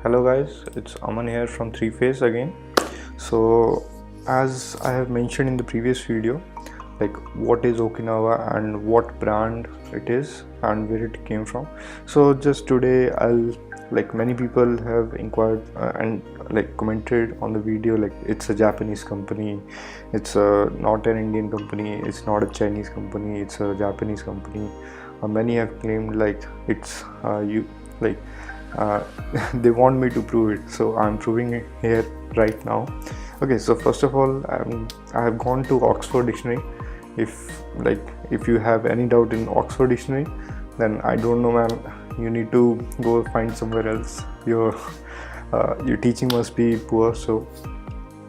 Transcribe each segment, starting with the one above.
Hello guys, it's Aman here from Three Phase again. So as I have mentioned in the previous video, like what is Okinawa and what brand it is and where it came from. So just today many people have inquired and commented on the video, like it's a Japanese company, it's not an Indian company, it's not a Chinese company, it's a Japanese company. Many have claimed like it's they want me to prove it, so I'm proving it here right now. Okay, so first of all, I have gone to Oxford Dictionary. If you have any doubt in Oxford Dictionary, then I don't know, man, you need to go find somewhere else. Your teaching must be poor. So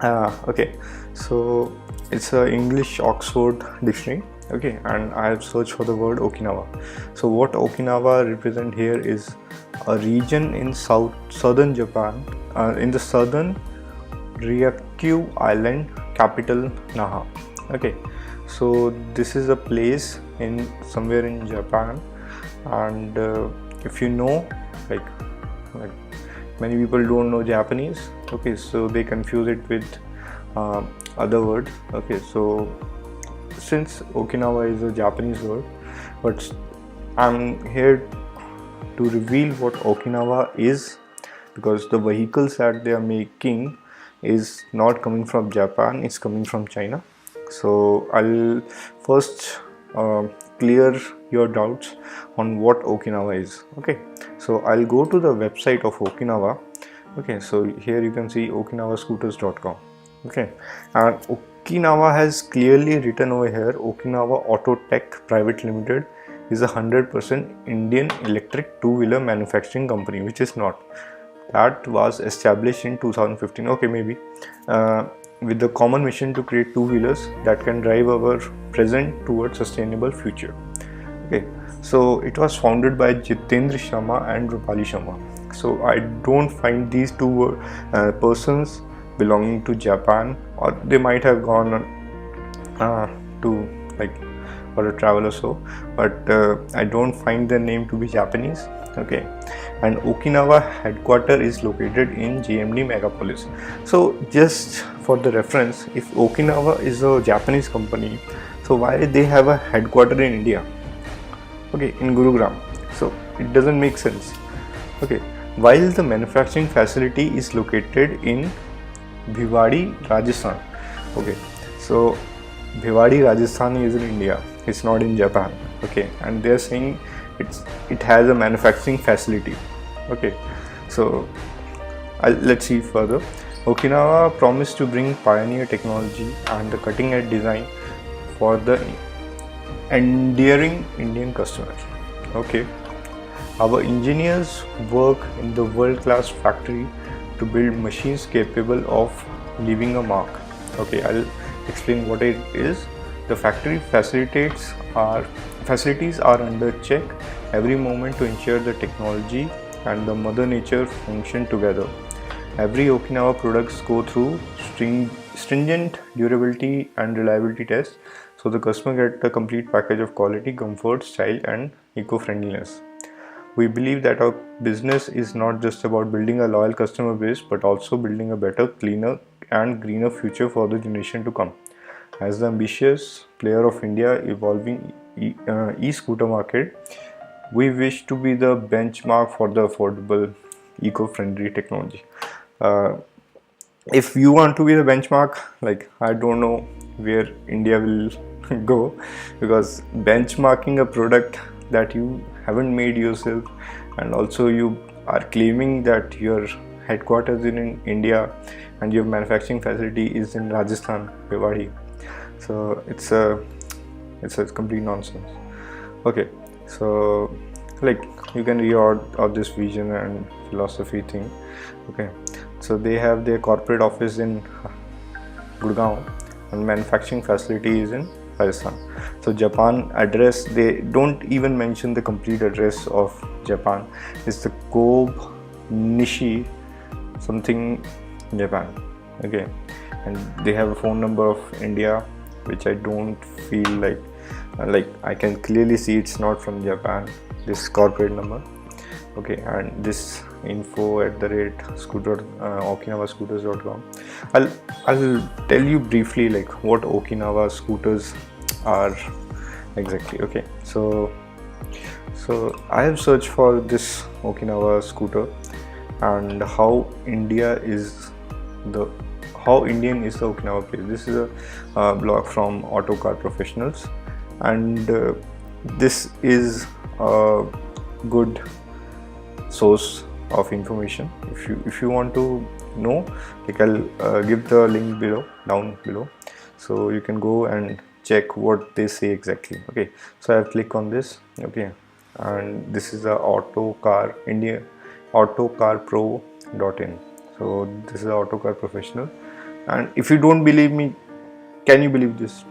okay, so it's a English Oxford Dictionary. Okay, and I have searched for the word Okinawa. So what Okinawa represent here is a region in southern Japan, in the southern Ryukyu Island, capital Naha. Okay, so this is a place in somewhere in Japan, and if you know, like many people don't know Japanese. Okay, so they confuse it with other word. Okay, so since Okinawa is a Japanese word, but I'm here to reveal what Okinawa is, because the vehicles that they are making is not coming from Japan, it's coming from China. So I'll first clear your doubts on what Okinawa is. Okay, so I'll go to the website of Okinawa. Okay, so here you can see okinawascooters.com. okay, and Okinawa has clearly written over here, Okinawa Auto Tech Private Limited is a 100% Indian electric two-wheeler manufacturing company, which is not. That was established in 2015. Okay, maybe with the common mission to create two-wheelers that can drive our present towards sustainable future. Okay, so it was founded by Jitendra Sharma and Rupali Sharma. So I don't find these two persons belonging to Japan, or they might have gone to for a travel or so, but I don't find their name to be Japanese. Okay, and Okinawa headquarter is located in JMD megapolis. So just for the reference, if Okinawa is a Japanese company, so why they have a headquarter in India? Okay, in Gurugram. So it doesn't make sense. Okay, while the manufacturing facility is located in Bhiwadi, Rajasthan. Okay, so Bhiwadi, Rajasthan is in India, it's not in Japan. Okay, and they're saying it has a manufacturing facility. Okay, so let's see further. Okinawa promised to bring pioneer technology and the cutting edge design for the enduring Indian customers. Okay, our engineers work in the world-class factory to build machines capable of leaving a mark. Okay, I'll explain what it is. The factory facilities are under check every moment to ensure the technology and the mother nature function together. Every Okinawa products go through stringent durability and reliability tests, so the customer get a complete package of quality, comfort, style and eco-friendliness. We believe that our business is not just about building a loyal customer base, but also building a better, cleaner and greener future for the generation to come. As the ambitious player of India evolving e-scooter market, we wish to be the benchmark for the affordable, eco-friendly technology. If you want to be the benchmark, I don't know where India will go, because benchmarking a product that you haven't made yourself, and also you are claiming that your headquarters in India and your manufacturing facility is in Rajasthan, Bhiwadi. So it's a complete nonsense. Okay, so you can read out this vision and philosophy thing. Okay, so they have their corporate office in Gurgaon and manufacturing facility is in Rajasthan. So Japan address, they don't even mention the complete address of Japan. It's the Kobe Nishi something Japan. Okay, and they have a phone number of India, which I don't feel like I can clearly see it's not from Japan, this corporate number. Okay, and this info at the rate scooter okinawascooters.com. I'll tell you briefly like what Okinawa scooters are exactly. Okay, so I have searched for this Okinawa scooter and how Indian is the Okinawa place. This is a blog from Auto Car Professionals, and this is a good source of information. If you want to know, like I'll give the link down below, so you can go and check what they say exactly. Okay, so I have clicked on this. Okay, and this is the autocarpro.in. so this is the Autocar Professional, and if you don't believe me, can you believe this?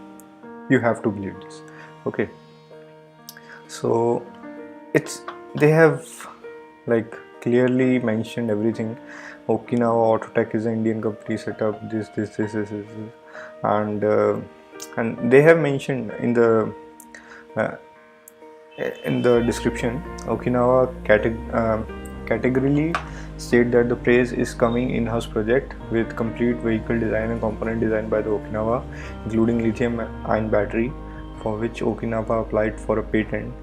You have to believe this. Okay, so they have like clearly mentioned everything. Okinawa Autotech is an Indian company set up this, and they have mentioned in the description. Okinawa categorically state that the praise is coming in-house project with complete vehicle design and component design by the Okinawa, including lithium-ion battery, for which Okinawa applied for a patent.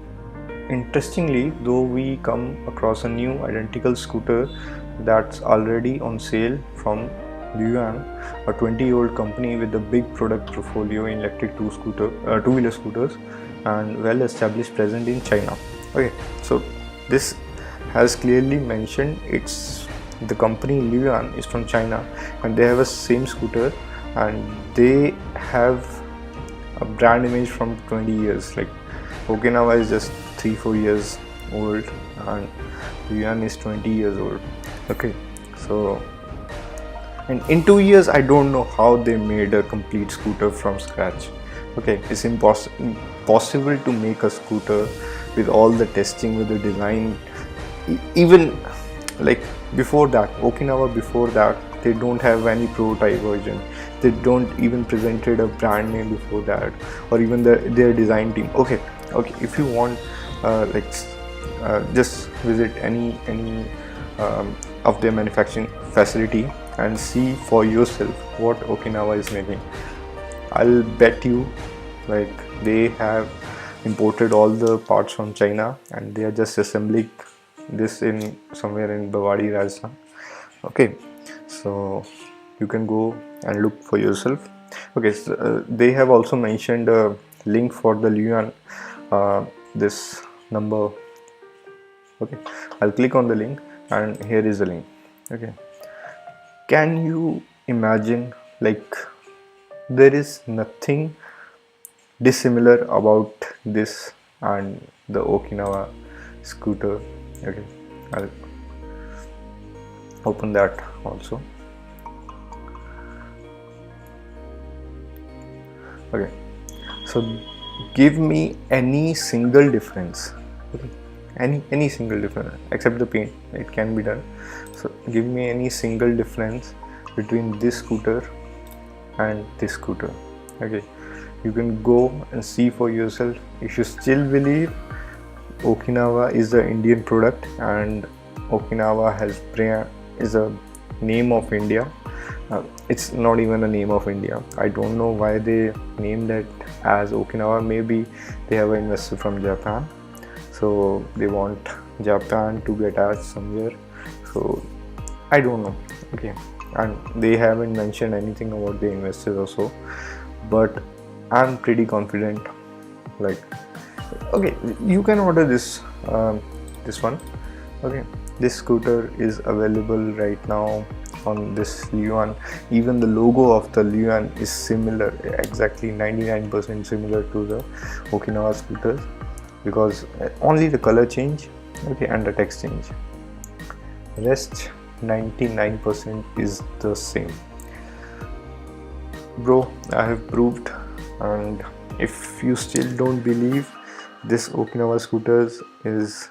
Interestingly, though, we come across a new identical scooter that's already on sale from Luyuan, a 20-year-old company with a big product portfolio in electric two-wheeler scooters and well-established presence in China. Okay, so this has clearly mentioned the company Luyuan is from China, and they have a same scooter, and they have a brand image from 20 years. Like Okinawa is just 3-4 years old and Luyuan is 20 years old. Okay, so and in 2 years I don't know how they made a complete scooter from scratch. Okay, it's impossible to make a scooter with all the testing, with the design. Even like before that, Okinawa before that, they don't have any prototype version. They don't even presented a brand name before that, or even their design team. Okay, if you want just visit any of their manufacturing facility and see for yourself what Okinawa is making. I'll bet you like they have imported all the parts from China and they are just assembling this in somewhere in Bawadi, Rajasthan. Okay, so you can go and look for yourself. Okay, so, they have also mentioned a link for the Luyuan, this number. Okay, I'll click on the link and here is the link. Okay, can you imagine, like there is nothing dissimilar about this and the Okinawa scooter. Okay, I'll open that also. Okay, so give me any single difference. Okay, any single difference except the paint, it can be done. So give me any single difference between this scooter and this scooter. Okay, you can go and see for yourself. If you still believe Okinawa is the Indian product and Okinawa is a name of India, it's not even a name of India. I don't know why they named it as Okinawa. Maybe they have an investor from Japan, so they want Japan to get attached somewhere. So I don't know. Okay, and they haven't mentioned anything about the investors also, but I'm pretty confident. Like, okay, you can order this one. Okay, this scooter is available right now on this Luyuan. Even the logo of the Luyuan is similar, exactly 99% similar to the Okinawa scooters, because only the color change, okay, and the text change. Rest 99% is the same. Bro, I have proved, and if you still don't believe this Okinawa scooters is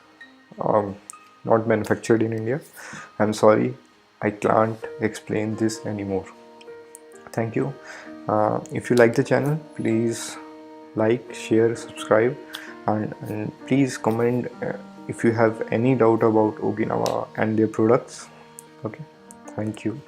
not manufactured in India, I'm sorry, I can't explain this anymore. Thank you. If you like the channel, please like, share, subscribe, and please comment if you have any doubt about Okinawa and their products. Okay, thank you.